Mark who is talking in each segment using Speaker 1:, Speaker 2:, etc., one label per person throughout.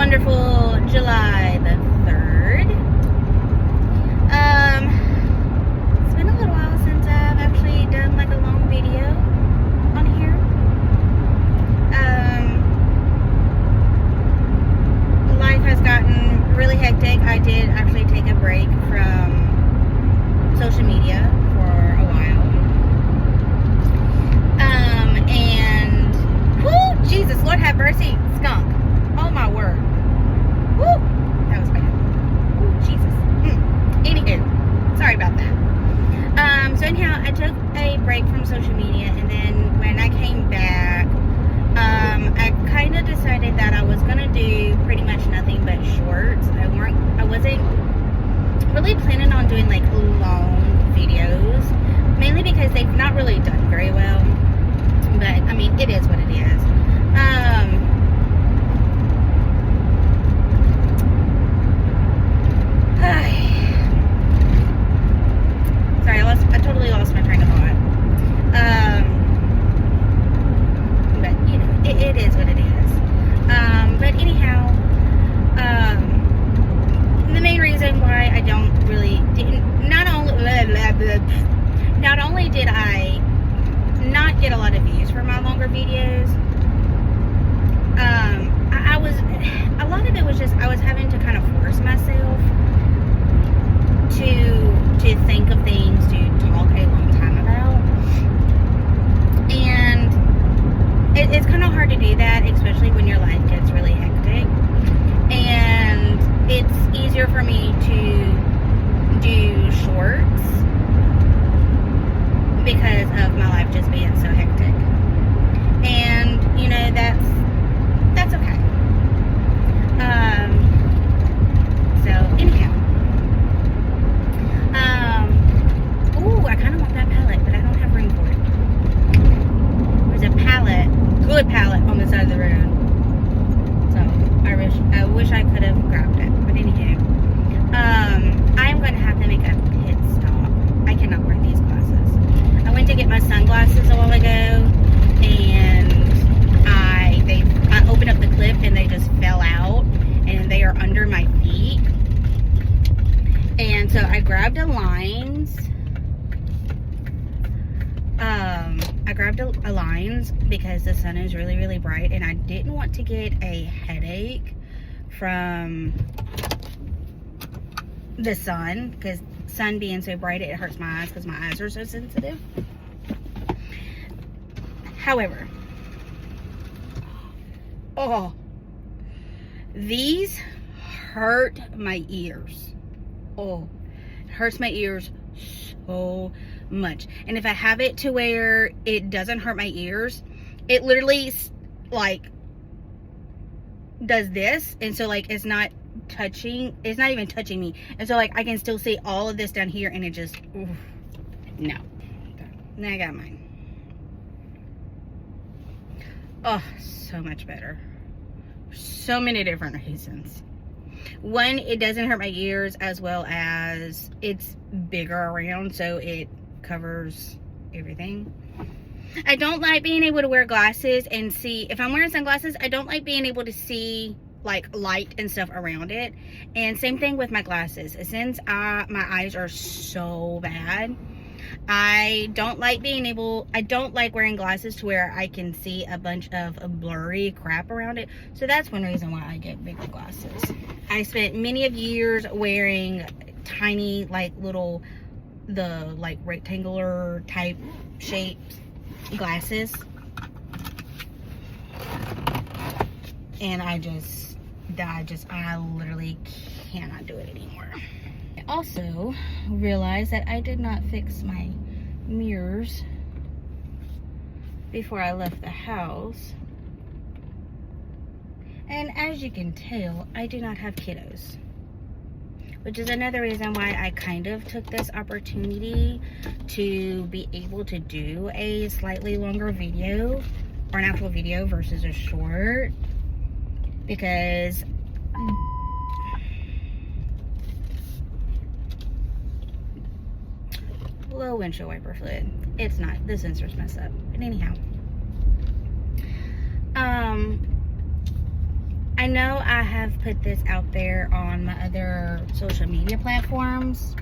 Speaker 1: wonderful July the 3rd. It's been a little while since I've actually done like a long video on here. Life has gotten really hectic. I did actually take a break from social media for a while. And whoo, Jesus, Lord have mercy, skunk. Oh my word. Woo, that was bad. Ooh, Jesus. Anywho, sorry about that. So anyhow, I took a break from social media, and then when I came back, I kind of decided that I was gonna do pretty much nothing but shorts. I wasn't really planning on doing like long videos, mainly because they've not really done very well. But I mean, it is what it is. Sorry, I totally lost my train of thought. But you know, it is what it is. But anyhow, the main reason why I not only did I not get a lot of views for my longer videos, a lot of it was just I was having to kind of force myself to think of things to talk a long time about, and it's kind of hard to do that, especially when your life gets really hectic. And it's easier for me to do shorts because of my life just being so hectic. And you know, that's okay. So anyhow, ooh, I kind of want that palette, but I don't have room for it. There's a palette, good palette, on the side of the road. So I wish I could have grabbed it. But anyway, I'm going to have to make a pit stop. I cannot wear these glasses. I went to get my sunglasses a while ago, and I opened up the clip and they just fell out, and they are under my feet. And so I grabbed a Lines. I grabbed a Lines because the sun is really, really bright, and I didn't want to get a headache from the sun, because sun being so bright, it hurts my eyes because my eyes are so sensitive. However, these hurt my ears. Oh, it hurts my ears so much. And if I have it to where it doesn't hurt my ears, it literally like does this, and so like it's not even touching me, and so like I can still see all of this down here, and it just no. Now I got mine. Oh, so much better. So many different reasons. One, it doesn't hurt my ears, as well as it's bigger around, so it covers everything. I don't like being able to wear glasses and see, if I'm wearing sunglasses, I don't like being able to see like light and stuff around it. And same thing with my glasses. Since my eyes are so bad, I don't like wearing glasses to where I can see a bunch of blurry crap around it. So that's one reason why I get bigger glasses. I spent many of years wearing tiny, like little, the like rectangular type shaped glasses, and I literally cannot do it anymore. I also realized that I did not fix my mirrors before I left the house, and as you can tell, I do not have kiddos, which is another reason why I kind of took this opportunity to be able to do a slightly longer video, or an actual video versus a short, because low windshield wiper fluid. It's not, the sensor's messed up. But anyhow, I know I have put this out there on my other social media platforms,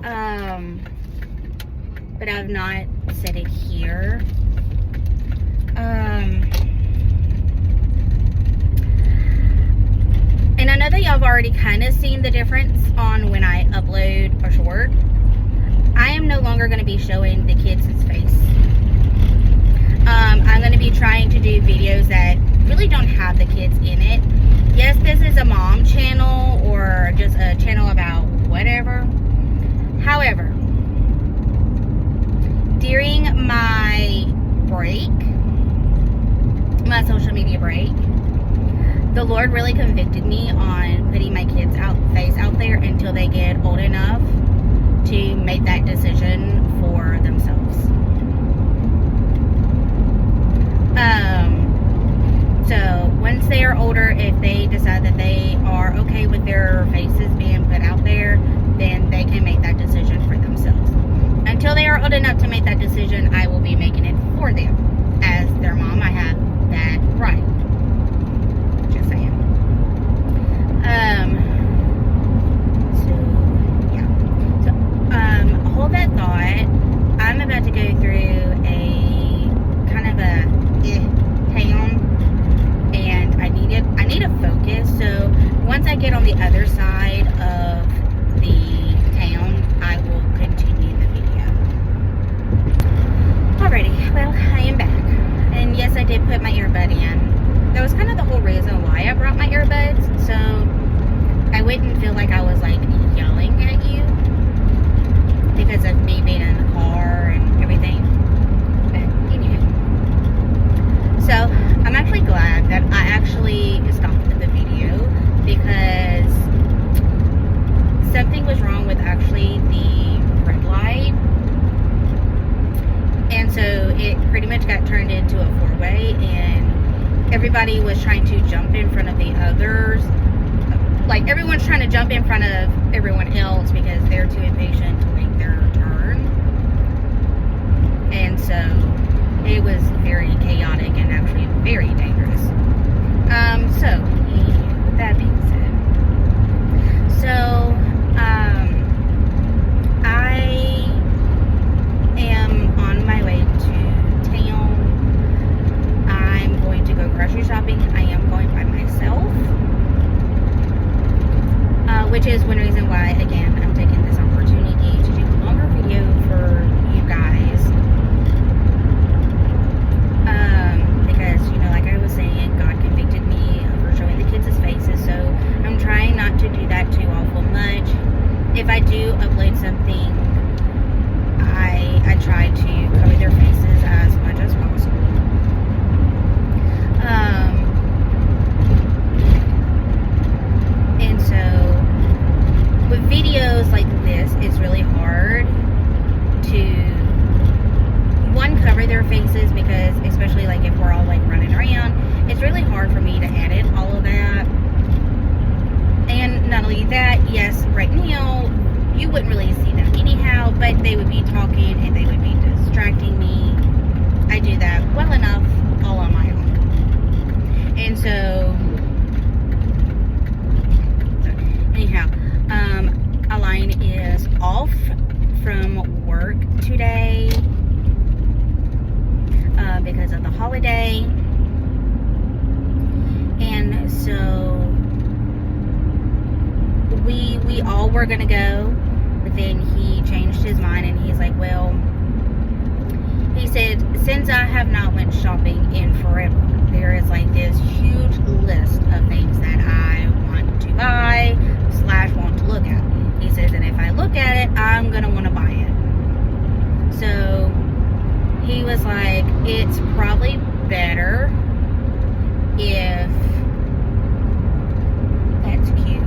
Speaker 1: but I've not said it here. And I know that y'all have already kind of seen the difference on when I upload a short. I am no longer going to be showing the kids' face. I'm going to be trying to do videos that really don't have the kids in it. Yes, this is a mom channel or just a channel about whatever. However, during my break, my social media break, the Lord really convicted me on putting my kids' face out there until they get old enough to make that decision for themselves. So once they are older, if they decide that they are okay with their faces being put out there, then they can make that decision for themselves. Until they are old enough to make that decision, I will be making it for them. As their mom, I have that right. Just saying. Hold that thought. I'm about to go through a kind of a town, and I need to focus. So once I get on the other side of the town, I will continue the video. Alrighty, well, I am back, and yes, I did put my earbud in. That was kind of the whole reason why I brought my earbuds, so I wouldn't feel like I was like yelling at you because of me being in the car and everything. But anyway, so I'm actually glad that I actually stopped the video because something was wrong with actually the red light, and so it pretty much got turned into a four-way, and everybody was trying to jump in front of the others. Like, everyone's trying to jump in front of everyone else because they're too impatient to wait their turn. And so it was very chaotic and actually very dangerous. So with that being said, so I am on my way to town. I'm going to go grocery shopping. I am going by myself. Which is one reason why, again, I'm taking this opportunity to do a longer video for you guys. Because, you know, like I was saying, God convicted me for showing the kids' faces, so I'm trying not to do that too awful much. If I do upload something, I try to cover their faces as much as possible. And so with videos like this, it's really hard to, one, cover their faces, because especially like if we're all like running around, it's really hard for me to edit all of that. And not only that, yes, right now you wouldn't really see them anyhow, but they would be talking and they would be distracting me. I do that well enough all on my own. And so anyhow, Aline is off from work today because of the holiday, and so we all were gonna go, but then he changed his mind and he's like, well, he said, since I have not went shopping in forever, there is like this huge list of things that I want to buy / want to look at. He says, and if I look at it, I'm gonna want to buy it. So he was like, it's probably better if, that's cute.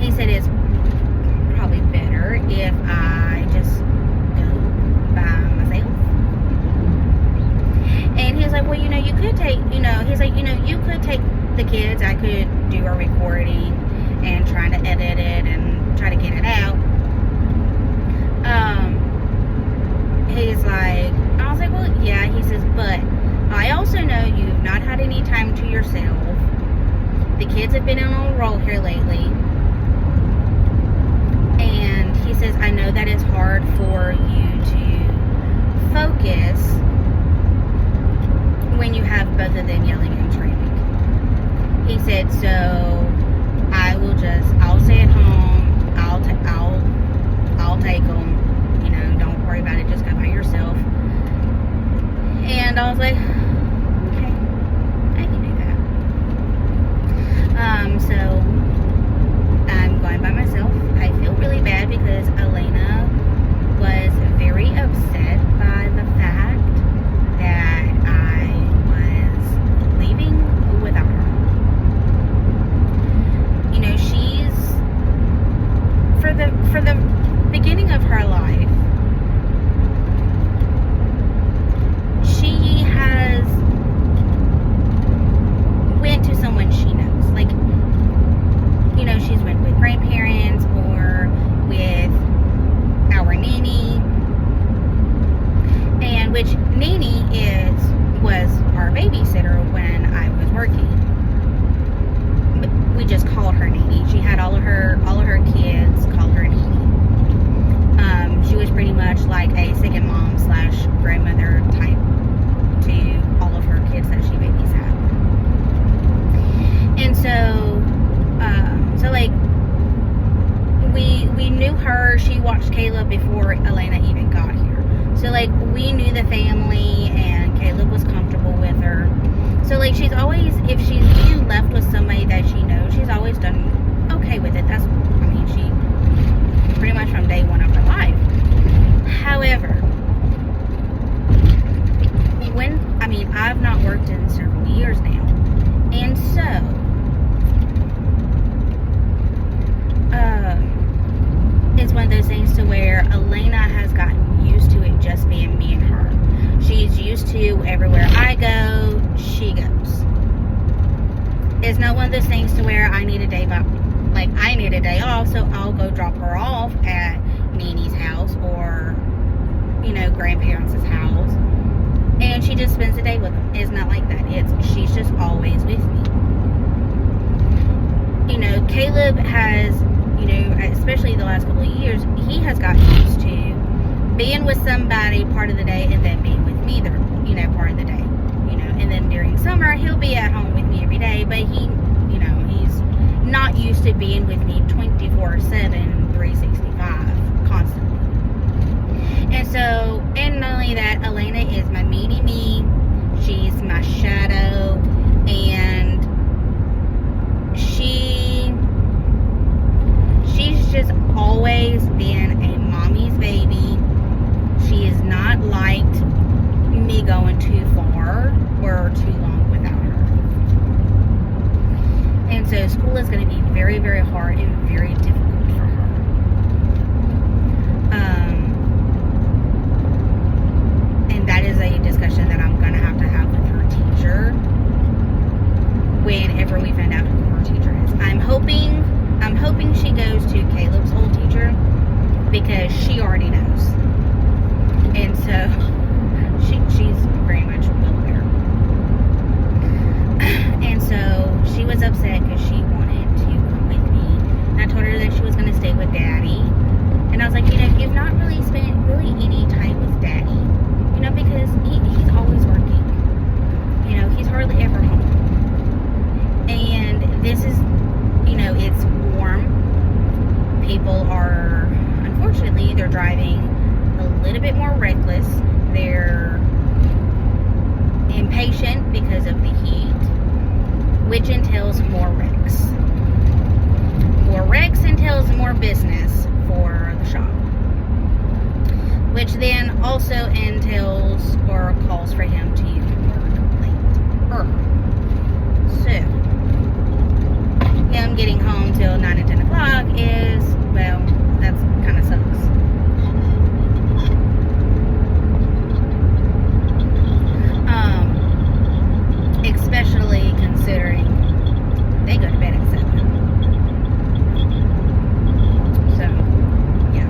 Speaker 1: He said it's probably better if I just go by myself. And he was like, well, you know, you could take, you know, he's like, you know, you could take the kids. I could do a recording and try to edit it and try to get it out. He's like, I was like, well, yeah. He says, but I also know you've not had any time to yourself yourself. The kids have been on a roll here lately. And he says, I know that it's hard for you to focus when you have both of them yelling and screaming. He said, so I'll stay at home. I'll take them. You know, don't worry about it. Just go by yourself. And I was like, okay, I can do that. So I'm going by myself. I feel really bad because Elena was very upset by the fact that I was leaving without her. You know, she's for the beginning of her life, she has went to someone she knows. Like, you know, she's went with grandparents or with our nanny, and which nanny was our babysitter when I was working. We just called her nanny. She had all of her kids call her nanny. She was pretty much like a second mom / grandmother type to all of her kids that she babysat. And so like we knew her. She watched Caleb before Elena even got here. So like we knew the family, and Caleb was comfortable with her. So like she's always, if she's being left with somebody that she knows, she's always done okay with it. She pretty much from day one of her life. However, I've not worked in several years now, and so it's one of those things to where Elena has gotten used to it just being me and her. She's used to everywhere I go, she goes. It's not one of those things to where I need a day off, so I'll go drop her off at Nanny's house or, you know, grandparents' house, and she just spends the day with them. It's not like that. She's just always with me. You know, Caleb has, you know, especially the last couple of years, he has gotten used to being with somebody part of the day and then being with me part of the day. You know, and then during summer he'll be at home with me every day, but he's not used to being with me 24/7, 365 constantly. And not only that, Elena is my mini-me. She's my shadow, and she's just always been a mommy's baby. She has not liked me going too far or too long without her. And so school is going to be very, very hard and very difficult for her. And that is a discussion that I'm going to have with her teacher whenever we find out who her teacher is. I'm hoping she goes to Caleb's old teacher because she already knows. And so she's very much well aware. And so she was upset because she wanted to come with me. And I told her that she was going to stay with Daddy. And I was like, you know, you've not really spent really any time with Daddy. You know, because he's always working. You know, he's hardly ever home. And this is, you know, it's warm. People are, unfortunately, they're driving a little bit more reckless. They're impatient because of the heat, which entails more wrecks. More wrecks entails more business for the shop, which then also entails or calls for him to use more complaint. So, him getting home till 9 and 10 o'clock is, well, that's kind of sucks. Especially considering they go to bed at 7. So, yeah.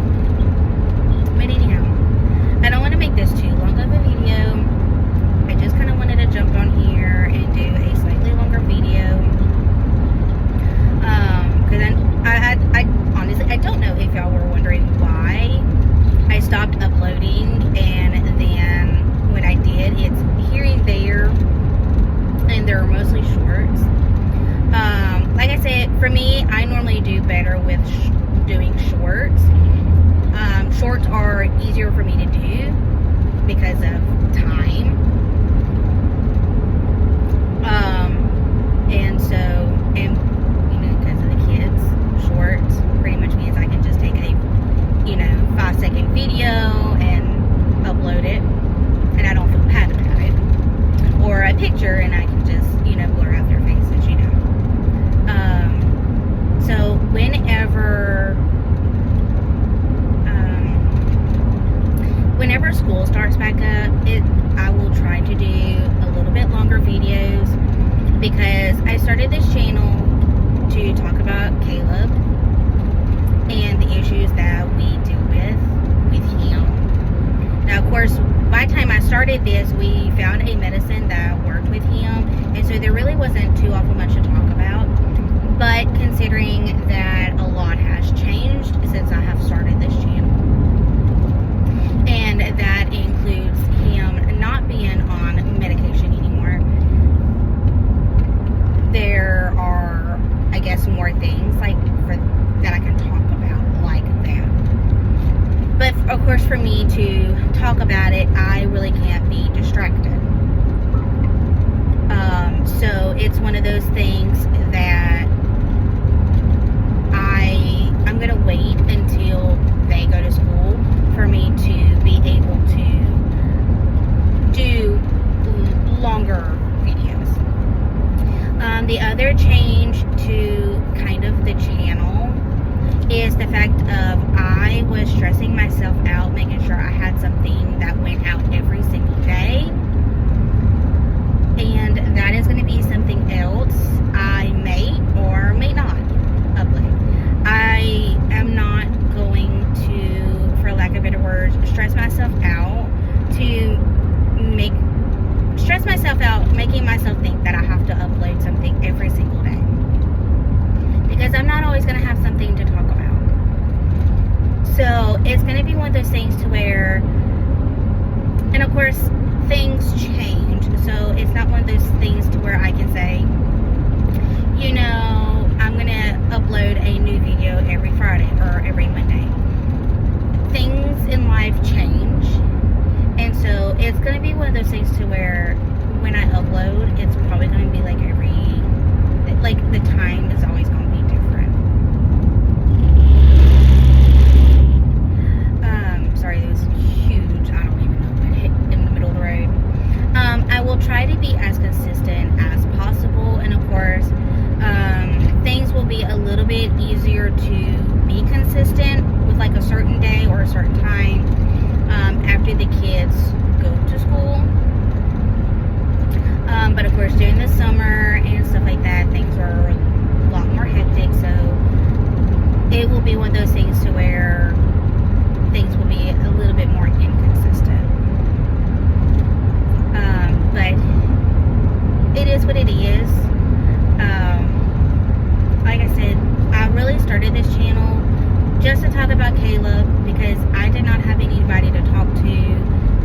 Speaker 1: But anyhow, I don't want to make this too long of a video. easier for me to do because of time. And so, and you know, because of the kids, shorts pretty much means I can just take a 5-second video and upload it, and I don't feel bad about it. Or a picture, and I can just blur out their faces, so whenever school starts back up, I will try to do a little bit longer videos, because I started this channel to talk about Caleb and the issues that we deal with him. Now, of course, by the time I started this, we found a medicine that worked with him, and so there really wasn't too awful much to talk about. But considering that a lot has changed since I have started this channel, and that includes him not being on medication anymore, there are, I guess, more things that I can talk about like that. But of course, for me to talk about it, I really can't be distracted. So it's one of those things that I'm gonna wait until they go to school for me to be able to do longer videos. The other change to kind of the channel is the fact of I was stressing myself out, making sure I had something that went out every single day. And that is going to be something else I may or may not upload. I am not going to, for lack of better words, stress myself out making myself think that I have to upload something every single day. Because I'm not always going to have something to talk about. So it's going to be one of those things to where, and of course, things change. So it's not one of those things to where I can say, I'm going to upload a new video every Friday or every Monday. Things in life change. And so it's going to be one of those things to where when I upload, it's probably going to be the time is always going to be different. Sorry, it was huge. I don't even know what hit in the middle of the road. I will try to be as consistent as possible, and of course, things will be a little bit easier to be consistent with a certain day or a certain time after the kids go to school. But of course, during the summer and stuff like that, things are a lot more hectic, so it will be one of those things to where things will be a little bit more inconsistent. But it is what it is. Like I said, I really started this channel just to talk about Caleb, because I did not have anybody to talk to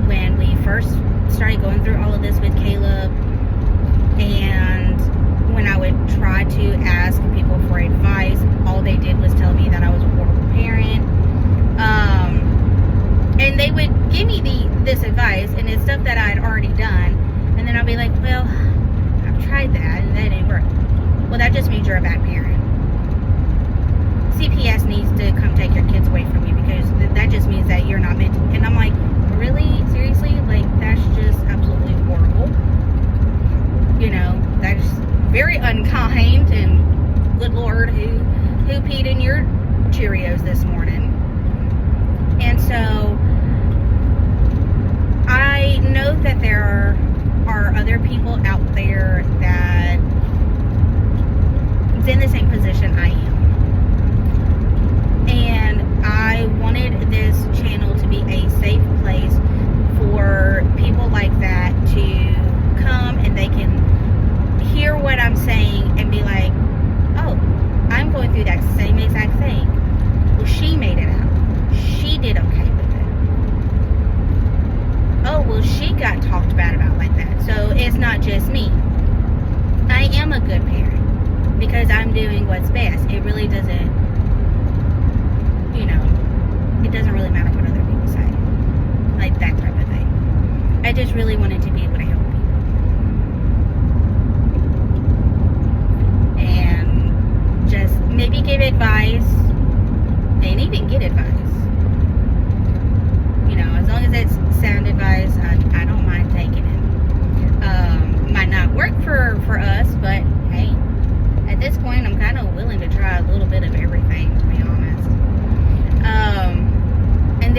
Speaker 1: when we first started going through all of this with Caleb. And when I would try to ask people for advice, all they did was tell me that I was a horrible parent. And they would give me this advice, and it's stuff that I'd already done. And then I'll be like, well, I've tried that, and that didn't work. Well, that just means you're a bad parent. CPS needs to come take your kids away from you, because that just means that you're not meant to. And I'm like, really? Seriously? That's just absolutely horrible. That's very unkind, and good Lord, who peed in your Cheerios this morning? And so I know that there are other people out there that is in the same position I am. And I wanted this channel to be a safe place for people like that to come and they can hear what I'm saying and be like, oh, I'm going through that same exact thing. Well, she made it out. She did okay with it. Oh, well, she got talked bad about like that. So it's not just me. I am a good parent because I'm doing what's best. It really doesn't, it doesn't really matter what other people say.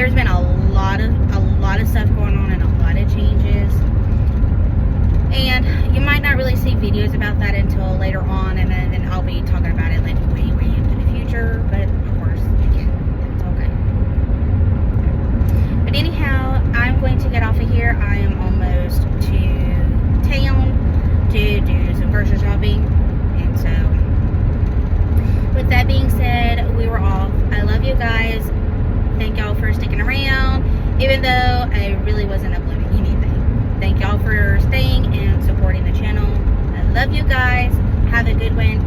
Speaker 1: there's been a lot of stuff going on and a lot of changes. And you might not really see videos about that until later on, and then I'll be talking about it like way into the future. But of course, it's okay. But anyhow, I'm going to get off of here. I am almost to town to do some grocery shopping, and so with that being said, we were off. I love you guys. Thank y'all for sticking around, even though I really wasn't uploading anything. Thank y'all for staying and supporting the channel. I love you guys. Have a good one.